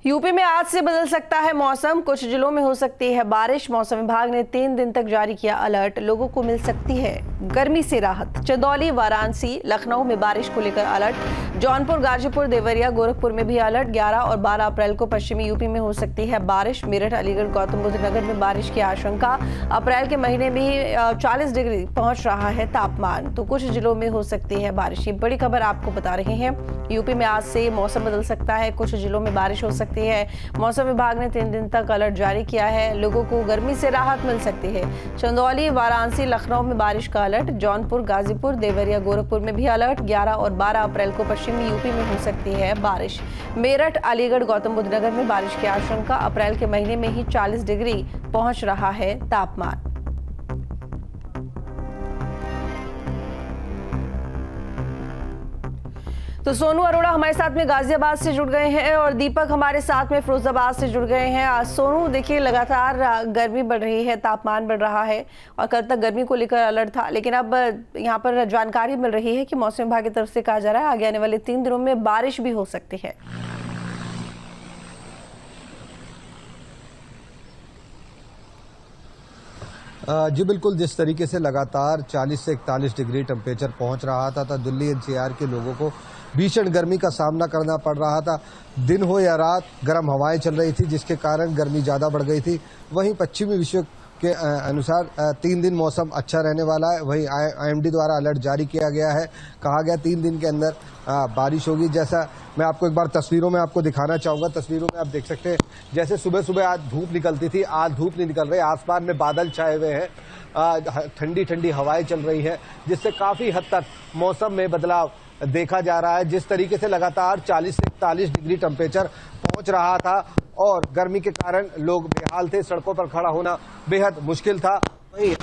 UP में आज से बदल सकता है मौसम, कुछ जिलों में हो सकती है बारिश। मौसम विभाग ने 3 दिन तक जारी किया अलर्ट, लोगों को मिल सकती है गर्मी से राहत। चंदौली, वाराणसी, लखनऊ में बारिश को लेकर अलर्ट। जौनपुर, गाजीपुर, देवरिया, गोरखपुर में भी अलर्ट। 11 और 12 अप्रैल को पश्चिमी यूपी में हो सकती है बारिश। मेरठ, अलीगढ़, गौतम बुद्ध नगर में बारिश की आशंका। अप्रैल के महीने में 40 डिग्री पहुंच रहा है तापमान, तो कुछ जिलों में हो सकती है बारिश। ये बड़ी खबर आपको बता रहे हैं। यूपी में आज से मौसम बदल सकता है, कुछ जिलों में बारिश हो सकती है। मौसम विभाग ने 3 दिन तक अलर्ट जारी किया है, लोगों को गर्मी से राहत मिल सकती है। चंदौली, वाराणसी, लखनऊ में बारिश का अलर्ट। जौनपुर, गाजीपुर, देवरिया, गोरखपुर में भी अलर्ट। 11 और 12 अप्रैल को पश्चिमी यूपी में हो सकती है बारिश। मेरठ, अलीगढ़, गौतम बुद्ध नगर में बारिश की आशंका। अप्रैल के महीने में ही 40 डिग्री पहुंच रहा है तापमान। तो सोनू अरोड़ा हमारे साथ में गाजियाबाद से जुड़ गए हैं और दीपक हमारे साथ में फिरोजाबाद से जुड़ गए हैं। आज सोनू, देखिए लगातार गर्मी बढ़ रही है, तापमान बढ़ रहा है और कल तक गर्मी को लेकर अलर्ट था, लेकिन अब यहाँ पर जानकारी मिल रही है कि मौसम विभाग की तरफ से कहा जा रहा है आगे आने वाले 3 दिनों में बारिश भी हो सकती है। जी बिल्कुल, जिस तरीके से लगातार 40 से 41 डिग्री टेम्परेचर पहुंच रहा था, दिल्ली एनसीआर के लोगों को भीषण गर्मी का सामना करना पड़ रहा था। दिन हो या रात गर्म हवाएं चल रही थी, जिसके कारण गर्मी ज़्यादा बढ़ गई थी। वहीं पश्चिमी विश्व के अनुसार 3 दिन मौसम अच्छा रहने वाला है। वहीं आईएमडी द्वारा अलर्ट जारी किया गया है, कहा गया 3 दिन के अंदर बारिश होगी। जैसा मैं आपको एक बार तस्वीरों में आपको दिखाना चाहूँगा। तस्वीरों में आप देख सकते हैं, जैसे सुबह सुबह आज धूप निकलती थी, आज धूप नहीं निकल रही। आसमान में बादल छाए हुए हैं, ठंडी ठंडी हवाएं चल रही है, जिससे काफ़ी हद तक मौसम में बदलाव देखा जा रहा है। जिस तरीके से लगातार 40 से 41 डिग्री टेम्परेचर पहुंच रहा था और गर्मी के कारण लोग बेहाल थे, सड़कों पर खड़ा होना बेहद मुश्किल था। वहीं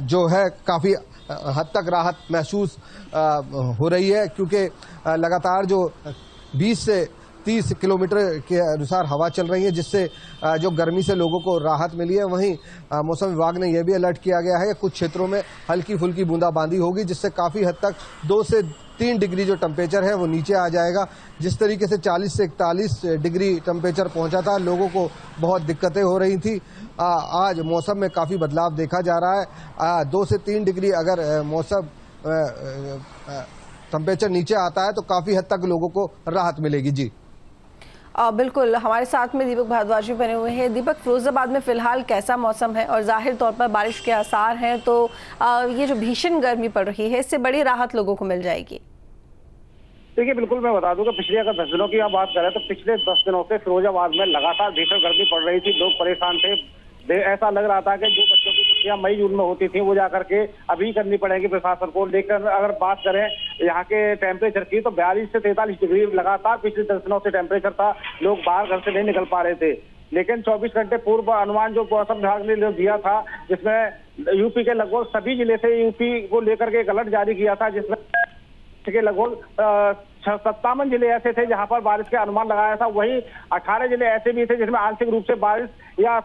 जो है काफ़ी हद तक राहत महसूस हो रही है, क्योंकि लगातार जो 20 से 30 किलोमीटर के अनुसार हवा चल रही है, जिससे जो गर्मी से लोगों को राहत मिली है। वहीं मौसम विभाग ने यह भी अलर्ट किया गया है कि कुछ क्षेत्रों में हल्की फुल्की बूंदाबांदी होगी, जिससे काफ़ी हद तक 2 से 3 डिग्री जो टेम्परेचर है वो नीचे आ जाएगा। जिस तरीके से 40 से 41 डिग्री टेम्परेचर पहुंचा था, लोगों को बहुत दिक्कतें हो रही थी। आज मौसम में काफ़ी बदलाव देखा जा रहा है। 2 से 3 डिग्री अगर मौसम टेम्परेचर नीचे आता है तो काफ़ी हद तक लोगों को राहत मिलेगी। जी बिल्कुल, हमारे साथ में दीपक भारद्वाज जी बने हुए हैं। दीपक, फिरोजाबाद में फिलहाल कैसा मौसम है और जाहिर तौर पर बारिश के आसार हैं, तो ये जो भीषण गर्मी पड़ रही है इससे बड़ी राहत लोगों को मिल जाएगी? देखिए, बिल्कुल मैं बता दूं कि पिछले अगर 10 दिनों की आप बात करें तो पिछले 10 दिनों से फिरोजाबाद में लगातार भीषण गर्मी पड़ रही थी। लोग परेशान थे, ऐसा लग रहा था कि जो बच्चों की छुट्टियां मई जून में होती थी वो जाकर के अभी करनी पड़ेगी प्रशासन को। लेकर अगर बात करें यहाँ के टेम्परेचर की तो 42 से 43 डिग्री लगातार पिछले 10 दिनों से टेम्परेचर था। लोग बाहर घर से नहीं निकल पा रहे थे, लेकिन 24 घंटे पूर्व अनुमान जो मौसम विभाग ने दिया था, जिसमें यूपी के लगभग सभी जिले से यूपी को लेकर के एक अलर्ट जारी किया था, जिसमें के लगभग 57 जिले ऐसे थे जहां पर बारिश का अनुमान लगाया था। वहीं 18 जिले ऐसे भी थे जिसमें आंशिक रूप से बारिश या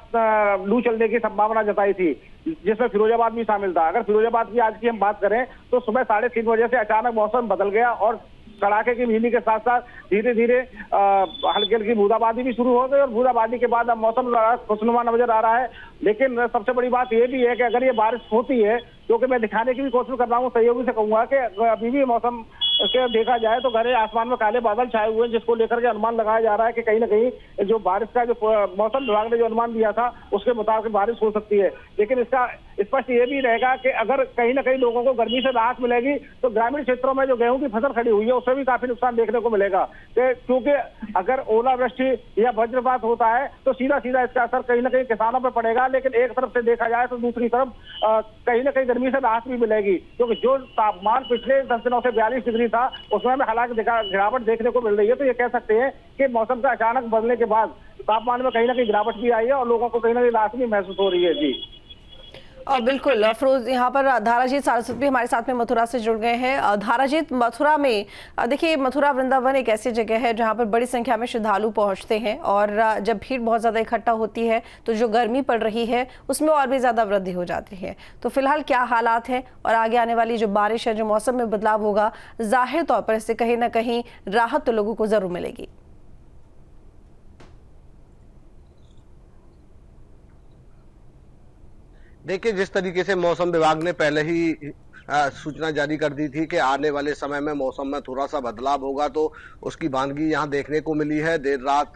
लू चलने की संभावना जताई थी, जिसमें फिरोजाबाद भी शामिल था। अगर फिरोजाबाद की आज की हम बात करें तो सुबह 3:30 बजे से अचानक मौसम बदल गया और कड़ाके की बिजली के साथ साथ धीरे धीरे हल्की हल्की बूंदाबांदी भी शुरू हो गई और बूंदाबांदी के बाद अब मौसम खुशनुमा नजर आ रहा है। लेकिन सबसे बड़ी बात यह भी है कि अगर ये बारिश होती है, क्योंकि मैं दिखाने की भी कोशिश कर रहा हूँ, सहयोगी से कहूंगा कि अभी भी मौसम के देखा जाए तो घरे आसमान में काले बादल छाए हुए हैं, जिसको लेकर के अनुमान लगाया जा रहा है कि कहीं ना कहीं जो बारिश का जो मौसम विभाग ने जो अनुमान दिया था उसके मुताबिक बारिश हो सकती है। लेकिन इसका स्पष्ट ये भी रहेगा कि अगर कहीं ना कहीं लोगों को गर्मी से राहत मिलेगी तो ग्रामीण क्षेत्रों में जो गेहूं की फसल खड़ी हुई है उससे भी काफी नुकसान देखने को मिलेगा, क्योंकि अगर ओलावृष्टि या वज्रपात होता है तो सीधा सीधा इसका असर कहीं ना कहीं किसानों पर पड़ेगा। लेकिन एक तरफ से देखा जाए तो दूसरी तरफ कहीं ना कहीं गर्मी से राहत भी मिलेगी, क्योंकि जो तापमान पिछले 10 दिनों से 42 डिग्री था उसमें हमें हालांकि गिरावट देखने को मिल रही है। तो ये कह सकते हैं कि मौसम का अचानक बदलने के बाद तापमान में कहीं ना कहीं गिरावट भी आई है और लोगों को कहीं ना कहीं राहत भी महसूस हो रही है। जी बिल्कुल फिरोज, यहाँ पर धाराजीत सारस्वत भी हमारे साथ में मथुरा से जुड़ गए हैं। धाराजीत, मथुरा में देखिए, मथुरा वृंदावन एक ऐसी जगह है जहाँ पर बड़ी संख्या में श्रद्धालु पहुँचते हैं और जब भीड़ बहुत ज़्यादा इकट्ठा होती है तो जो गर्मी पड़ रही है उसमें और भी ज़्यादा वृद्धि हो जाती है। तो फिलहाल क्या हालात हैं और आगे आने वाली जो बारिश है, जो मौसम में बदलाव होगा, जाहिर तौर पर इससे कहीं ना कहीं राहत तो लोगों को ज़रूर मिलेगी? देखिए, जिस तरीके से मौसम विभाग ने पहले ही सूचना जारी कर दी थी कि आने वाले समय में मौसम में थोड़ा सा बदलाव होगा, तो उसकी बानगी यहाँ देखने को मिली है। देर रात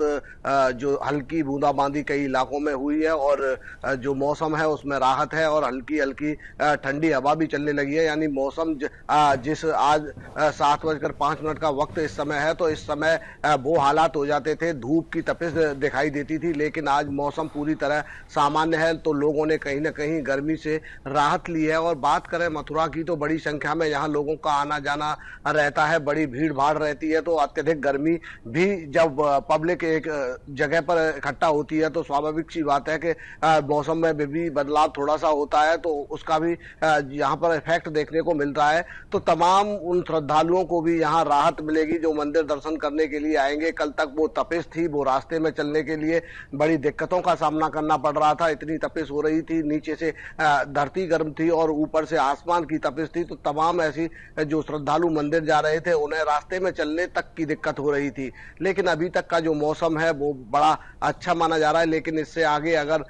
जो हल्की बूंदाबांदी कई इलाकों में हुई है और जो मौसम है उसमें राहत है और हल्की हल्की ठंडी हवा भी चलने लगी है। यानी मौसम जिस आज 7:05 का वक्त इस समय है, तो इस समय वो हालात हो जाते थे, धूप की तपिश दिखाई देती थी, लेकिन आज मौसम पूरी तरह सामान्य है, तो लोगों ने कहीं ना कहीं गर्मी से राहत ली है। और बात करें मथुरा की, तो बड़ी संख्या में यहाँ लोगों का आना जाना रहता है, बड़ी भीड़ भाड़ रहती है, तो अत्यधिक गर्मी भी जब पब्लिक एक जगह पर इकट्ठा होती है तो स्वाभाविक सी बात है कि मौसम में भी बदलाव थोड़ा सा होता है, तो उसका भी यहाँ पर इफेक्ट देखने को मिल रहा है। तो तमाम उन श्रद्धालुओं को भी यहाँ राहत मिलेगी जो मंदिर दर्शन करने के लिए आएंगे। कल तक वो तपिश थी, वो रास्ते में चलने के लिए बड़ी दिक्कतों का सामना करना पड़ रहा था, इतनी तपिश हो रही थी, नीचे से धरती गर्म थी और ऊपर से आसमान की तपिश थी, तो तमाम ऐसी जो श्रद्धालु मंदिर जा रहे थे उन्हें रास्ते में चलने तक की दिक्कत हो रही थी। लेकिन अभी तक का जो मौसम है वो बड़ा अच्छा माना जा रहा है। लेकिन इससे आगे अगर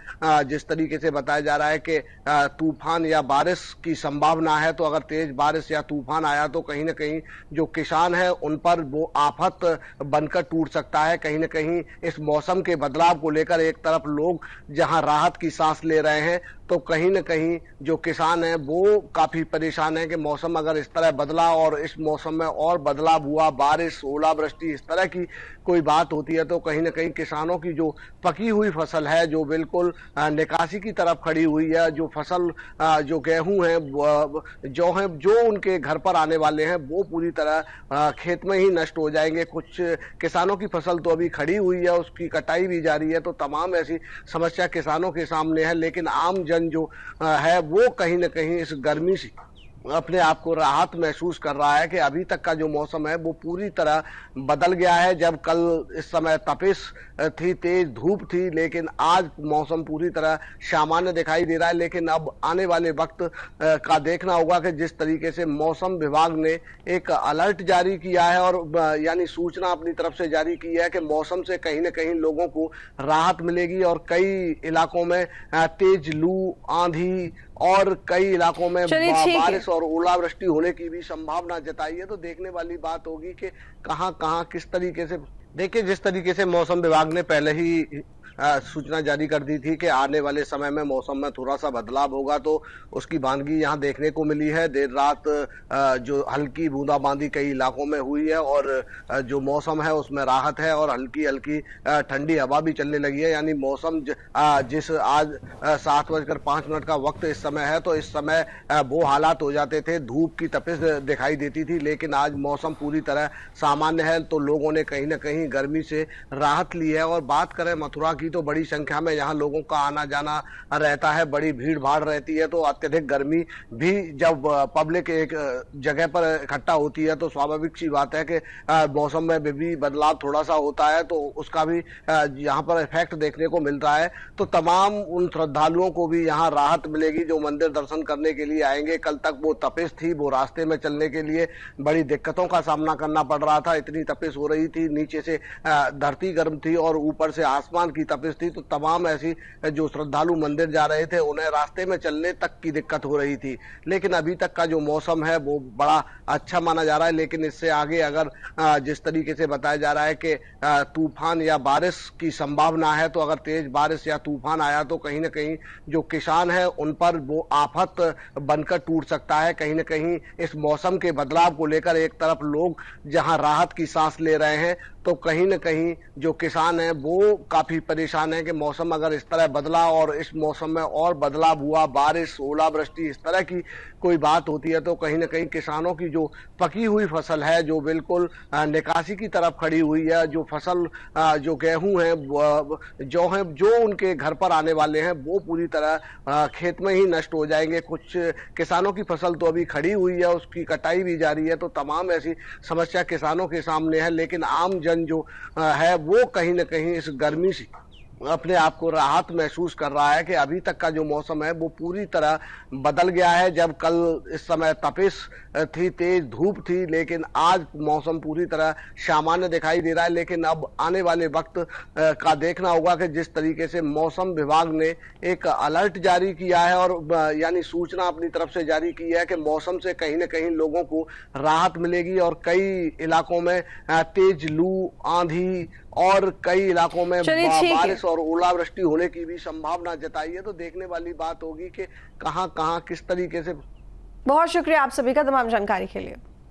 जिस तरीके से बताया जा रहा है कि तूफान या बारिश की संभावना है, तो अगर तेज बारिश या तूफान आया तो कहीं ना कहीं जो किसान है उन पर वो आफत बनकर टूट सकता है। कहीं ना कहीं इस मौसम के बदलाव को लेकर एक तरफ लोग जहां राहत की सांस ले रहे हैं, तो कहीं ना कहीं जो किसान है वो काफी परेशान है कि मौसम अगर इस तरह बदला और इस मौसम में और बदलाव हुआ, बारिश, ओलावृष्टि, इस तरह की कोई बात होती है, तो कहीं ना कहीं किसानों की जो पकी हुई फसल है, जो बिल्कुल निकासी की तरफ खड़ी हुई है, जो फसल जो गेहूं है, जो है, जो उनके घर पर आने वाले हैं, वो पूरी तरह खेत में ही नष्ट हो जाएंगे। कुछ किसानों की फसल तो अभी खड़ी हुई है, उसकी कटाई भी जारी है, तो तमाम ऐसी समस्या किसानों के सामने है। लेकिन आम जन जो है वो कहीं ना कहीं इस गर्मी से अपने आप को राहत महसूस कर रहा है कि अभी तक का जो मौसम है वो पूरी तरह बदल गया है। जब कल इस समय तपिश थी, तेज धूप थी, लेकिन आज मौसम पूरी तरह सामान्य दिखाई दे रहा है। लेकिन अब आने वाले वक्त का देखना होगा कि जिस तरीके से मौसम विभाग ने एक अलर्ट जारी किया है और यानी सूचना अपनी तरफ से जारी की है कि मौसम से कहीं ना कहीं लोगों को राहत मिलेगी और कई इलाकों में तेज लू, आंधी और कई इलाकों में बारिश और ओलावृष्टि होने की भी संभावना जताई है। तो देखने वाली बात होगी कि कहां किस तरीके से। देखिए, जिस तरीके से मौसम विभाग ने पहले ही सूचना जारी कर दी थी कि आने वाले समय में मौसम में थोड़ा सा बदलाव होगा, तो उसकी बानगी यहाँ देखने को मिली है। देर रात जो हल्की बूंदाबांदी कई इलाकों में हुई है और जो मौसम है उसमें राहत है और हल्की हल्की ठंडी हवा भी चलने लगी है। यानी मौसम जिस आज 7:05 का वक्त इस समय है, तो इस समय वो हालात हो जाते थे, धूप की तपिश दिखाई देती थी, लेकिन आज मौसम पूरी तरह सामान्य है, तो लोगों ने कहीं ना कहीं गर्मी से राहत ली है। और बात करें मथुरा की, तो बड़ी संख्या में यहाँ लोगों का आना जाना रहता है, बड़ी भीड़ भाड़ रहती है, तो अत्यधिक गर्मी भी जब पब्लिक एक जगह पर इकट्ठा होती है, तो स्वाभाविक सी बात है कि मौसम में भी बदलाव थोड़ा सा होता है, तो उसका भी यहाँ पर इफेक्ट देखने को मिल रहा है। तो तमाम उन श्रद्धालुओं को भी यहाँ राहत मिलेगी जो मंदिर दर्शन करने के लिए आएंगे। कल तक वो तपिश थी, वो रास्ते में चलने के लिए बड़ी दिक्कतों का सामना करना पड़ रहा था, इतनी तपिश हो रही थी, नीचे से धरती गर्म थी और ऊपर से आसमान की तपिश थी, तो तमाम ऐसी जो श्रद्धालु मंदिर जा रहे थे उन्हें रास्ते में चलने तक की दिक्कत हो रही थी। लेकिन अभी तक का जो मौसम है वो बड़ा अच्छा माना जा रहा है। लेकिन इससे आगे अगर जिस तरीके से बताया जा रहा है कि तूफान या बारिश की संभावना है, तो अगर तेज बारिश या तूफान आया तो कहीं ना कहीं जो किसान है उन पर वो आफत बनकर टूट सकता है। कहीं ना कहीं इस मौसम के बदलाव को लेकर एक तरफ लोग जहां राहत की सांस ले रहे हैं, तो कहीं ना कहीं जो किसान है वो काफी परेशान है कि मौसम अगर इस तरह बदला और इस मौसम में और बदलाव हुआ, बारिश, ओलावृष्टि, इस तरह की कोई बात होती है, तो कहीं ना कहीं किसानों की जो पकी हुई फसल है, जो बिल्कुल निकासी की तरफ खड़ी हुई है, जो फसल जो गेहूं है, जो उनके घर पर आने वाले हैं, वो पूरी तरह खेत में ही नष्ट हो जाएंगे। कुछ किसानों की फसल तो अभी खड़ी हुई है, उसकी कटाई भी जारी है, तो तमाम ऐसी समस्या किसानों के सामने है। लेकिन आम जन जो है वो कहीं ना कहीं इस गर्मी से अपने आप को राहत महसूस कर रहा है कि अभी तक का जो मौसम है वो पूरी तरह बदल गया है। जब कल इस समय तपिश थी, तेज धूप थी, लेकिन आज मौसम पूरी तरह सामान्य दिखाई दे रहा है। लेकिन अब आने वाले वक्त का देखना होगा कि जिस तरीके से मौसम विभाग ने एक अलर्ट जारी किया है और यानी सूचना अपनी तरफ से जारी की है कि मौसम से कहीं न कहीं लोगों को राहत मिलेगी और कई इलाकों में तेज लू, आंधी और कई इलाकों में बारिश और ओलावृष्टि होने की भी संभावना जताई है। तो देखने वाली बात होगी कि कहां-कहां किस तरीके से। बहुत शुक्रिया आप सभी का तमाम जानकारी के लिए।